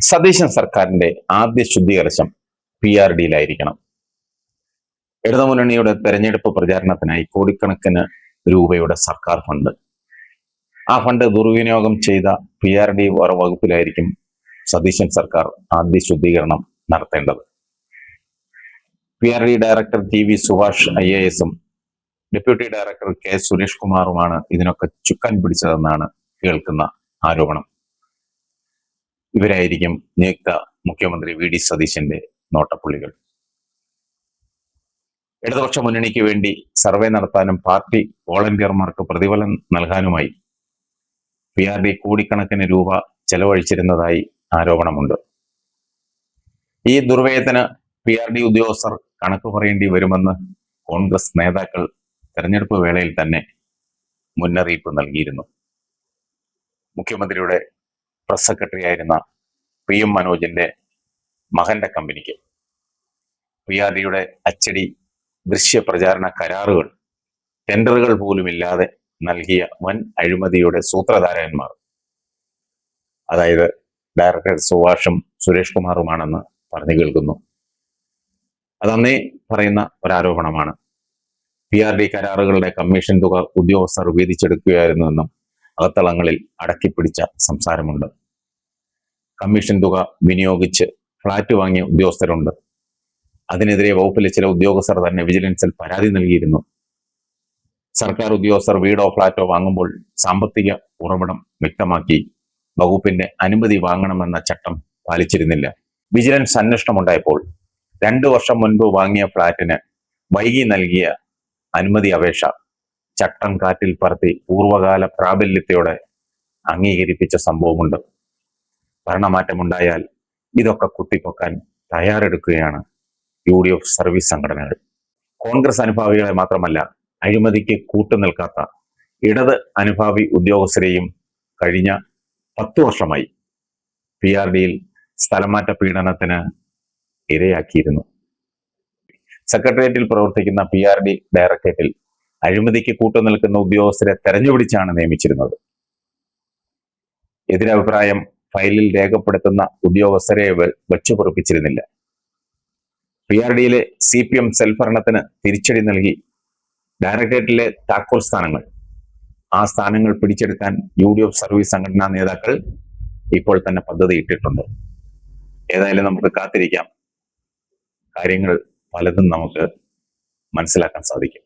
സതീശൻ സർക്കാരിന്റെ ആദ്യ ശുദ്ധീകരണം PRDയിലായിരിക്കണം. ഇടതുമുന്നണിയുടെ തെരഞ്ഞെടുപ്പ് പ്രചാരണത്തിനായി കോടിക്കണക്കിന് രൂപയുടെ സർക്കാർ ഫണ്ട്, ആ ഫണ്ട് ദുർവിനിയോഗം ചെയ്ത PRD വകുപ്പിലായിരിക്കും സതീശൻ സർക്കാർ ആദ്യ ശുദ്ധീകരണം നടത്തേണ്ടത്. PRD director TV Subhash IAS deputy director K Suresh കുമാറുമാണ് ഇതിനൊക്കെ ചുക്കാൻ പിടിച്ചതെന്നാണ് കേൾക്കുന്ന ആരോപണം. ഇവരായിരിക്കും നിയുക്ത മുഖ്യമന്ത്രി VD സതീശന്റെ നോട്ടപ്പുള്ളികൾ. ഇടതുപക്ഷ മുന്നണിക്ക് വേണ്ടി സർവേ നടത്താനും പാർട്ടി വോളണ്ടിയർമാർക്ക് പ്രതിഫലം നൽകാനുമായി PRD കോടിക്കണക്കിന് രൂപ ചെലവഴിച്ചിരുന്നതായി ആരോപണമുണ്ട്. ഈ ദുർവ്യയത്തിന് PRD ഉദ്യോഗസ്ഥർ കണക്ക് പറയേണ്ടി വരുമെന്ന് കോൺഗ്രസ് നേതാക്കൾ തെരഞ്ഞെടുപ്പ് വേളയിൽ തന്നെ മുന്നറിയിപ്പ് നൽകിയിരുന്നു. മുഖ്യമന്ത്രിയുടെ പ്രസ് സെക്രട്ടറി ആയിരുന്ന PM മനോജിന്റെ മകന്റെ കമ്പനിക്ക് PRDയുടെ അച്ചടി ദൃശ്യ പ്രചാരണ കരാറുകൾ ടെൻഡറുകൾ പോലുമില്ലാതെ നൽകിയ വൻ അഴിമതിയുടെ സൂത്രധാരന്മാർ, അതായത് ഡയറക്ടർ സുഭാഷും സുരേഷ് കുമാറുമാണെന്ന് പറഞ്ഞു കേൾക്കുന്നു. അതന്നേ പറയുന്ന ഒരാരോപണമാണ്. PRD കരാറുകളുടെ കമ്മീഷൻ തുക ഉദ്യോഗസ്ഥർ വീതിച്ചെടുക്കുകയായിരുന്നുവെന്നും അകത്തളങ്ങളിൽ അടക്കിപ്പിടിച്ച സംസാരമുണ്ട്. കമ്മീഷൻ തുക വിനിയോഗിച്ച് ഫ്ളാറ്റ് വാങ്ങിയ ഉദ്യോഗസ്ഥരുണ്ട്. അതിനെതിരെ വകുപ്പിലെ ചില ഉദ്യോഗസ്ഥർ തന്നെ വിജിലൻസിൽ പരാതി നൽകിയിരുന്നു. സർക്കാർ ഉദ്യോഗസ്ഥർ വീടോ ഫ്ളാറ്റോ വാങ്ങുമ്പോൾ സാമ്പത്തിക ഉറവിടം വ്യക്തമാക്കി വകുപ്പിന്റെ അനുമതി വാങ്ങണമെന്ന ചട്ടം പാലിച്ചിരുന്നില്ല. വിജിലൻസ് അന്വേഷണമുണ്ടായപ്പോൾ 2 വർഷം മുൻപ് വാങ്ങിയ ഫ്ളാറ്റിന് വൈകി നൽകിയ അനുമതി അപേക്ഷ ചട്ടം കാറ്റിൽ പറത്തി പൂർവ്വകാല പ്രാബല്യത്തോടെ അംഗീകരിപ്പിച്ച സംഭവമുണ്ട്. ഭരണമാറ്റമുണ്ടായാൽ ഇതൊക്കെ കുത്തിപ്പൊക്കാൻ തയ്യാറെടുക്കുകയാണ് UDF സർവീസ് സംഘടനകൾ. കോൺഗ്രസ് അനുഭാവികളെ മാത്രമല്ല, അഴിമതിക്ക് കൂട്ടുനിൽക്കാത്ത ഇടത് അനുഭാവി ഉദ്യോഗസ്ഥരെയും കഴിഞ്ഞ 10 വർഷമായി PRDയിൽ സ്ഥലമാറ്റ പീഡനത്തിന് ഇരയാക്കിയിരുന്നു. സെക്രട്ടേറിയറ്റിൽ പ്രവർത്തിക്കുന്ന PRD ഡയറക്ടറേറ്റിൽ അഴിമതിക്ക് കൂട്ടുനിൽക്കുന്ന ഉദ്യോഗസ്ഥരെ തെരഞ്ഞുപിടിച്ചാണ് നിയമിച്ചിരുന്നത്. എതിരഭിപ്രായം ഫയലിൽ രേഖപ്പെടുത്തുന്ന ഉദ്യോഗസ്ഥരെ വെച്ചു പൊറുപ്പിച്ചിരുന്നില്ല. PRDയിലെ CPM സെൽഭരണത്തിന് തിരിച്ചടി നൽകി ഡയറക്ടറേറ്റിലെ താക്കോൽ സ്ഥാനങ്ങൾ, ആ സ്ഥാനങ്ങൾ പിടിച്ചെടുക്കാൻ UDF സർവീസ് സംഘടനാ നേതാക്കൾ ഇപ്പോൾ തന്നെ പദ്ധതി ഇട്ടിട്ടുണ്ട്. ഏതായാലും നമുക്ക് കാത്തിരിക്കാം. കാര്യങ്ങൾ പലതും നമുക്ക് മനസ്സിലാക്കാൻ സാധിക്കും.